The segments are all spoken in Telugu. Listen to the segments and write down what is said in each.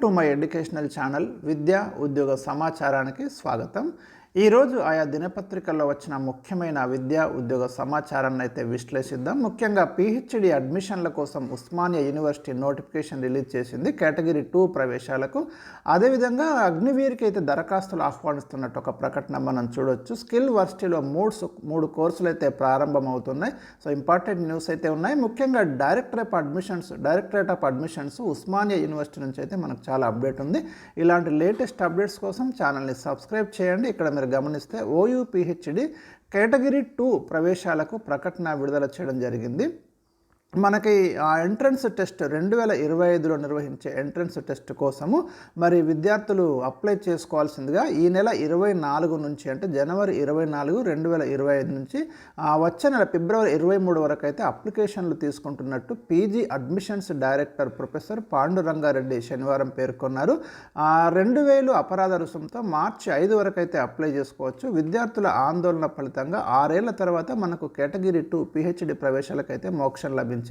టు మై ఎడ్యుకేషనల్ ఛానల్ విద్యా ఉద్యోగ సమాచారానికి స్వాగతం. ఈరోజు ఆయా దినపత్రికల్లో వచ్చిన ముఖ్యమైన విద్యా ఉద్యోగ సమాచారాన్ని అయితే విశ్లేషిద్దాం. ముఖ్యంగా పిహెచ్డి అడ్మిషన్ల కోసం ఉస్మానియా యూనివర్సిటీ నోటిఫికేషన్ రిలీజ్ చేసింది కేటగిరీ 2 ప్రవేశాలకు. అదేవిధంగా అగ్నివీర్కి అయితే దరఖాస్తులు ఆహ్వానిస్తున్నట్టు ఒక ప్రకటన మనం చూడొచ్చు. స్కిల్ వర్సిటీలో మూడు కోర్సులు అయితే ప్రారంభమవుతున్నాయి. సో ఇంపార్టెంట్ న్యూస్ అయితే ఉన్నాయి. ముఖ్యంగా directorate of admissions Osmania university నుంచి అయితే మనకు చాలా అప్డేట్ ఉంది. ఇలాంటి లేటెస్ట్ అప్డేట్స్ కోసం ఛానల్ని సబ్స్క్రైబ్ చేయండి. ఇక్కడ మీరు గమనిస్తే ఓయూ పిహెచ్డి కేటగిరీ 2 ప్రవేశాలకు ప్రకటన విడుదల చేయడం జరిగింది. మనకి ఆ ఎంట్రన్స్ టెస్ట్ 2025లో నిర్వహించే ఎంట్రన్స్ టెస్ట్ కోసము మరి విద్యార్థులు అప్లై చేసుకోవాల్సిందిగా ఈ నెల 24 నుంచి అంటే జనవరి 24, 2025 నుంచి వచ్చే నెల ఫిబ్రవరి 23 వరకు అయితే అప్లికేషన్లు తీసుకుంటున్నట్టు PG admissions director professor Panduranga Reddy శనివారం పేర్కొన్నారు. 2000 అపరాధ రుసుంతో మార్చి 5 వరకు అయితే అప్లై చేసుకోవచ్చు. విద్యార్థుల ఆందోళన ఫలితంగా 6 ఏళ్ల తర్వాత మనకు కేటగిరీ 2 పిహెచ్డి ప్రవేశాలకైతే మోక్షం లభించింది.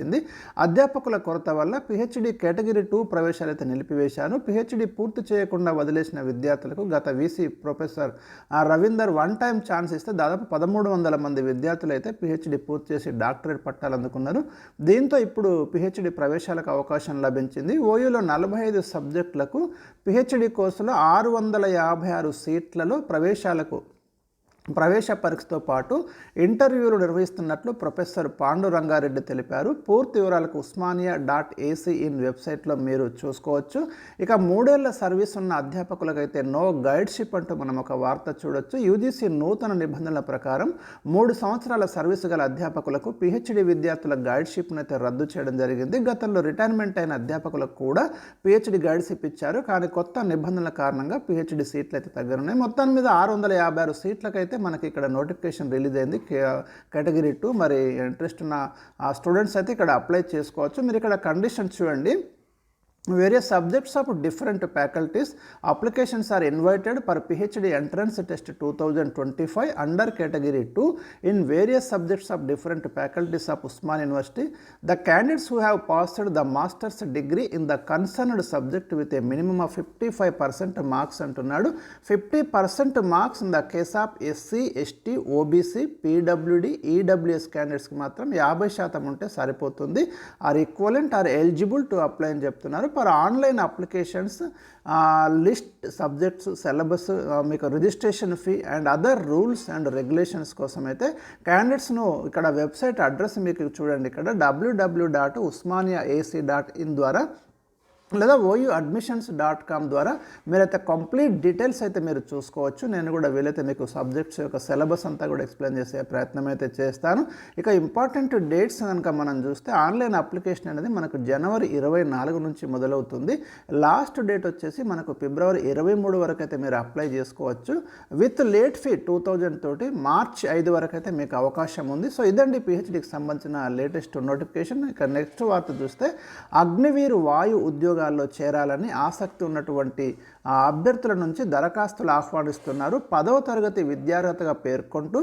అధ్యాపకుల కొరత వల్ల పిహెచ్డి కేటగిరీ 2 ప్రవేశాలు అయితే నిలిపివేశాను. పిహెచ్డి పూర్తి చేయకుండా వదిలేసిన విద్యార్థులకు గత VC professor Ravinder one time chance ఇస్తే దాదాపు 1300 మంది విద్యార్థులు అయితే పిహెచ్డి పూర్తి చేసి డాక్టరేట్ పట్టాలు అందుకున్నారు. దీంతో ఇప్పుడు పిహెచ్డి ప్రవేశాలకు అవకాశం లభించింది. ఓయూలో 45 సబ్జెక్టులకు పిహెచ్డి కోర్సులో 656 సీట్లలో ప్రవేశ పరీక్షతో పాటు ఇంటర్వ్యూలు నిర్వహిస్తున్నట్లు ప్రొఫెసర్ పాండురంగారెడ్డి తెలిపారు. పూర్తి వివరాలకు usmania.ac.in వెబ్సైట్లో మీరు చూసుకోవచ్చు. ఇక 3 ఏళ్ల సర్వీస్ ఉన్న అధ్యాపకులకైతే నో గైడ్షిప్ అంటూ మనం ఒక వార్త చూడొచ్చు. యూజీసీ నూతన నిబంధనల ప్రకారం 3 సంవత్సరాల సర్వీసు గల అధ్యాపకులకు పిహెచ్డి విద్యార్థుల గైడ్షిప్ను అయితే రద్దు చేయడం జరిగింది. గతంలో రిటైర్మెంట్ అయిన అధ్యాపకులకు కూడా పిహెచ్డి గైడ్షిప్ ఇచ్చారు. కానీ కొత్త నిబంధనల కారణంగా పిహెచ్డి సీట్లు అయితే తగ్గనున్నాయి. మొత్తం మీద 656 సీట్లకైతే మనకి ఇక్కడ నోటిఫికేషన్ రిలీజ్ అయింది కేటగిరీ 2. మరి ఇంట్రెస్ట్ ఉన్న స్టూడెంట్స్ అయితే ఇక్కడ అప్లై చేసుకోవచ్చు. మీరు ఇక్కడ కండిషన్ చూడండి. Various subjects of different faculties applications are invited for PhD entrance test 2025 under category 2 in various subjects of different faculties of Usman University. The candidates who have passed the master's degree in the concerned subject with a minimum of 55% marks అంటున్నాడు. 50% marks in the case of SC, ST, OBC, PWD, EWS candidates మాత్రం 50% ఉంటే సరిపోతుంది. Or equivalent or eligible to apply అని చెప్తున్నారు. For online applications list subjects syllabus మీకు registration fee and other rules and regulations కోసం అయితే క్యాండిడేట్స్ను ఇక్కడ వెబ్సైట్ అడ్రస్ మీకు చూడండి. ఇక్కడ www.usmaniaac.in ద్వారా లేదా OUadmissions.com ద్వారా మీరైతే కంప్లీట్ డీటెయిల్స్ అయితే మీరు చూసుకోవచ్చు. నేను కూడా వీలైతే మీకు సబ్జెక్ట్స్ యొక్క సిలబస్ అంతా కూడా ఎక్స్ప్లెయిన్ చేసే ప్రయత్నం అయితే చేస్తాను. ఇక ఇంపార్టెంట్ డేట్స్ కనుక మనం చూస్తే ఆన్లైన్ అప్లికేషన్ అనేది మనకు జనవరి 24 నుంచి మొదలవుతుంది. లాస్ట్ డేట్ వచ్చేసి మనకు ఫిబ్రవరి 23 వరకు అయితే మీరు అప్లై చేసుకోవచ్చు. విత్ లేట్ ఫీ 2000 తోటి మార్చి 5 వరకు అయితే మీకు అవకాశం ఉంది. సో ఇదండి పిహెచ్డికి సంబంధించిన లేటెస్ట్ నోటిఫికేషన్. ఇక నెక్స్ట్ వార్త చూస్తే అగ్నివీర్ వాయు ఉద్యోగాల్లో చేరాలని ఆసక్తి ఉన్నటువంటి అభ్యర్థుల నుంచి దరఖాస్తులు ఆహ్వానిస్తున్నారు. 10వ తరగతి విద్యార్హతగా పేర్కొంటూ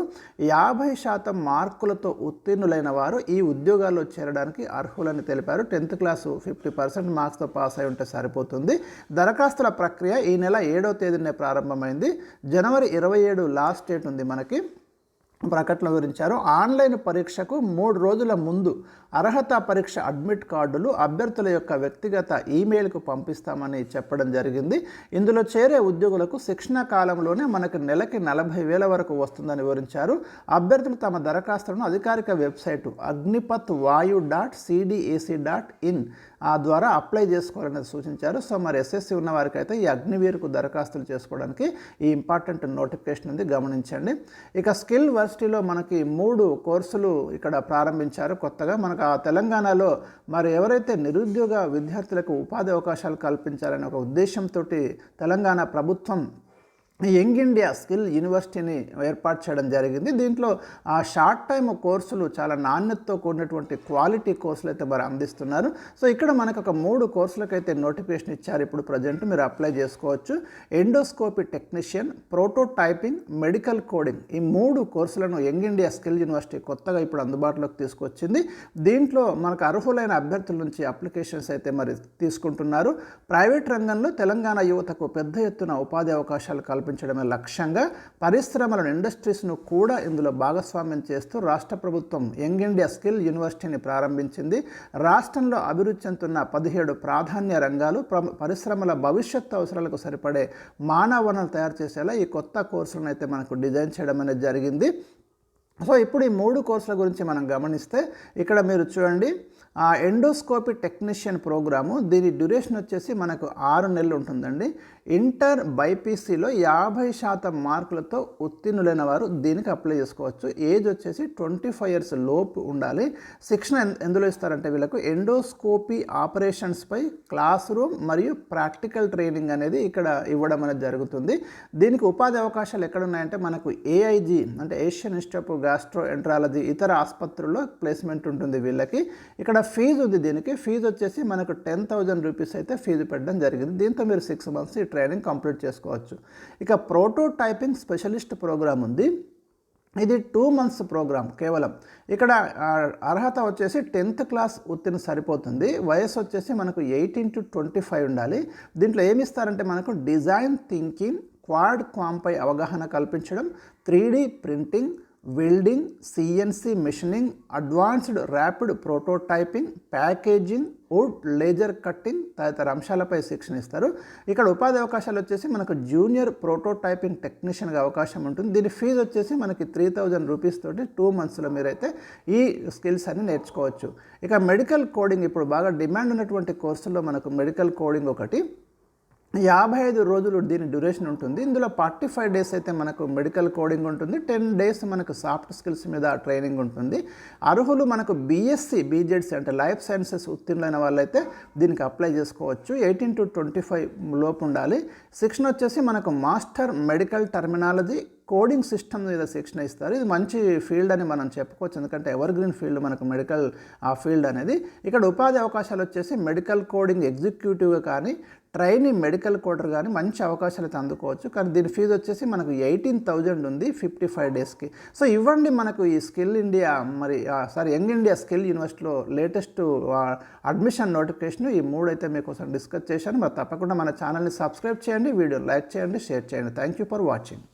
50% మార్కులతో ఉత్తీర్ణులైన వారు ఈ ఉద్యోగాల్లో చేరడానికి అర్హులని తెలిపారు. 10th క్లాసు 50% మార్క్స్తో పాస్ అయి ఉంటే సరిపోతుంది. దరఖాస్తుల ప్రక్రియ ఈ నెల 7వ తేదీనే ప్రారంభమైంది. జనవరి 27 లాస్ట్ డేట్ ఉంది మనకి. ప్రకటన వివరించారు. ఆన్లైన్ పరీక్షకు 3 రోజుల ముందు అర్హత పరీక్ష అడ్మిట్ కార్డులు అభ్యర్థుల యొక్క వ్యక్తిగత ఈమెయిల్కు పంపిస్తామని చెప్పడం జరిగింది. ఇందులో చేరే ఉద్యోగులకు శిక్షణ కాలంలోనే మనకు నెలకి 40,000 వరకు వస్తుందని వివరించారు. అభ్యర్థులు తమ దరఖాస్తులను అధికారిక వెబ్సైటు agnipath.vayu.cdac.in ద్వారా అప్లై చేసుకోవాలని సూచించారు. సో మరి ఎస్ఎస్సి ఉన్న వారికి అయితే ఈ అగ్నివీర్కు దరఖాస్తులు చేసుకోవడానికి ఈ ఇంపార్టెంట్ నోటిఫికేషన్ ఉంది, గమనించండి. ఇక స్కిల్ వర్సిటీలో మనకి 3 కోర్సులు ఇక్కడ ప్రారంభించారు కొత్తగా. మనకు తెలంగాణలో మరి ఎవరైతే నిరుద్యోగ విద్యార్థులకు ఉపాధి అవకాశాలు కల్పించాలనే ఒక ఉద్దేశంతో తెలంగాణ ప్రభుత్వం యంగ్ ఇండియా స్కిల్ యూనివర్సిటీని ఏర్పాటు చేయడం జరిగింది. దీంట్లో ఆ షార్ట్ టైమ్ కోర్సులు చాలా నాణ్యతతో కూడినటువంటి క్వాలిటీ కోర్సులు అయితే మరి అందిస్తున్నారు. సో ఇక్కడ మనకు ఒక 3 కోర్సులకైతే నోటిఫికేషన్ ఇచ్చారు. ఇప్పుడు ప్రజెంట్ మీరు అప్లై చేసుకోవచ్చు. Endoscopy technician, prototyping, medical coding, ఈ 3 కోర్సులను యంగ్ ఇండియా స్కిల్ యూనివర్సిటీ కొత్తగా ఇప్పుడు అందుబాటులోకి తీసుకొచ్చింది. దీంట్లో మనకు అర్హులైన అభ్యర్థుల నుంచి అప్లికేషన్స్ అయితే మరి తీసుకుంటున్నారు. ప్రైవేట్ రంగంలో తెలంగాణ యువతకు పెద్ద ఎత్తున ఉపాధి అవకాశాలు కల్పించడమే లక్ష్యంగా పరిశ్రమలను, ఇండస్ట్రీస్ను కూడా ఇందులో భాగస్వామ్యం చేస్తూ రాష్ట్ర ప్రభుత్వం యంగ్ ఇండియా స్కిల్ యూనివర్సిటీని ప్రారంభించింది. రాష్ట్రంలో అభివృద్ధి చెందుతున్న 17 ప్రాధాన్య రంగాలు, పరిశ్రమల భవిష్యత్తు అవసరాలకు సరిపడే మానవ వనరులు తయారు చేసేలా ఈ కొత్త కోర్సులను అయితే మనకు డిజైన్ చేయడం అనేది జరిగింది. సో ఇప్పుడు ఈ 3 కోర్సుల గురించి మనం గమనిస్తే ఇక్కడ మీరు చూడండి, ఎండోస్కోపీ టెక్నీషియన్ ప్రోగ్రాము, దీని డ్యూరేషన్ వచ్చేసి మనకు 6 నెలలు ఉంటుందండి. ఇంటర్ బైపీసీలో 50% మార్కులతో ఉత్తీర్ణులైన వారు దీనికి అప్లై చేసుకోవచ్చు. ఏజ్ వచ్చేసి 25 ఇయర్స్ లోపు ఉండాలి. శిక్షణ ఎందులో ఇస్తారంటే వీళ్ళకు ఎండోస్కోపీ ఆపరేషన్స్పై క్లాస్ రూమ్ మరియు ప్రాక్టికల్ ట్రైనింగ్ అనేది ఇక్కడ ఇవ్వడం అనేది జరుగుతుంది. దీనికి ఉపాధి అవకాశాలు ఎక్కడ ఉన్నాయంటే మనకు ఏఐజీ అంటే Asian institute of gastro enterology ఇతర ఆసుపత్రుల్లో ప్లేస్మెంట్ ఉంటుంది వీళ్ళకి. ఇక్కడ ఫీజు ఉంది. దీనికి ఫీజు వచ్చేసి మనకు 10,000 రూపీస్ అయితే ఫీజు పెట్టడం జరిగింది. దీంతో మీరు 6 మంత్స్ ఈ ట్రైనింగ్ కంప్లీట్ చేసుకోవచ్చు. ఇక ప్రోటోటైపింగ్ స్పెషలిస్ట్ ప్రోగ్రామ్ ఉంది. ఇది 2 మంత్స్ ప్రోగ్రామ్ కేవలం. ఇక్కడ అర్హత వచ్చేసి 10th క్లాస్ ఉత్తీర్ణ సరిపోతుంది. వయసు వచ్చేసి మనకు 18 to 25 ఉండాలి. దీంట్లో ఏమి ఇస్తారంటే మనకు డిజైన్ థింకింగ్, క్వాడ్ క్వాంపై అవగాహన కల్పించడం, 3D printing, welding, CNC machining, advanced rapid prototyping, packaging, wood laser cutting తదితర అంశాలపై శిక్షణ ఇస్తారు. ఇక్కడ ఉపాధి అవకాశాలు వచ్చేసి మనకు జూనియర్ ప్రోటోటైపింగ్ టెక్నీషియన్గా అవకాశం ఉంటుంది. దీని ఫీజు వచ్చేసి మనకి 3,000 రూపీస్ తోటి 2 మంత్స్లో మీరైతే ఈ స్కిల్స్ అన్ని నేర్చుకోవచ్చు. ఇక మెడికల్ కోడింగ్ ఇప్పుడు బాగా డిమాండ్ ఉన్నటువంటి కోర్సుల్లో మనకు మెడికల్ కోడింగ్ ఒకటి. 55 రోజులు దీని డ్యూరేషన్ ఉంటుంది. ఇందులో 45 డేస్ అయితే మనకు మెడికల్ కోడింగ్ ఉంటుంది. 10 డేస్ మనకు సాఫ్ట్ స్కిల్స్ మీద ట్రైనింగ్ ఉంటుంది. అర్హులు మనకు బీఎస్సీ, బీజెడ్సీ అంటే లైఫ్ సైన్సెస్ ఉత్తీర్ణులైన వాళ్ళైతే దీనికి అప్లై చేసుకోవచ్చు. 18 to 25 లోపు ఉండాలి. శిక్షణ వచ్చేసి మనకు master medical terminology, coding system మీద శిక్షణ ఇస్తారు. ఇది మంచి ఫీల్డ్ అని మనం చెప్పుకోవచ్చు, ఎందుకంటే ఎవర్ గ్రీన్ ఫీల్డ్ మనకు మెడికల్ ఫీల్డ్ అనేది. ఇక్కడ ఉపాధి అవకాశాలు వచ్చేసి మెడికల్ కోడింగ్ ఎగ్జిక్యూటివ్గా కానీ, ట్రైనీ మెడికల్ కోడర్ కానీ మంచి అవకాశాలు అయితే అందుకోవచ్చు. కానీ దీని ఫీజు వచ్చేసి మనకు 18,000 ఉంది 55 డేస్కి. సో ఇవ్వండి మనకు ఈ skill India young India skill యూనివర్సిటీలో లేటెస్ట్ అడ్మిషన్ నోటిఫికేషన్. ఈ 3 అయితే మీకోసం డిస్కస్ చేశాను. మరి తప్పకుండా మన ఛానల్ని సబ్స్క్రైబ్ చేయండి, వీడియో లైక్ చేయండి, షేర్ చేయండి. Thank you for watching.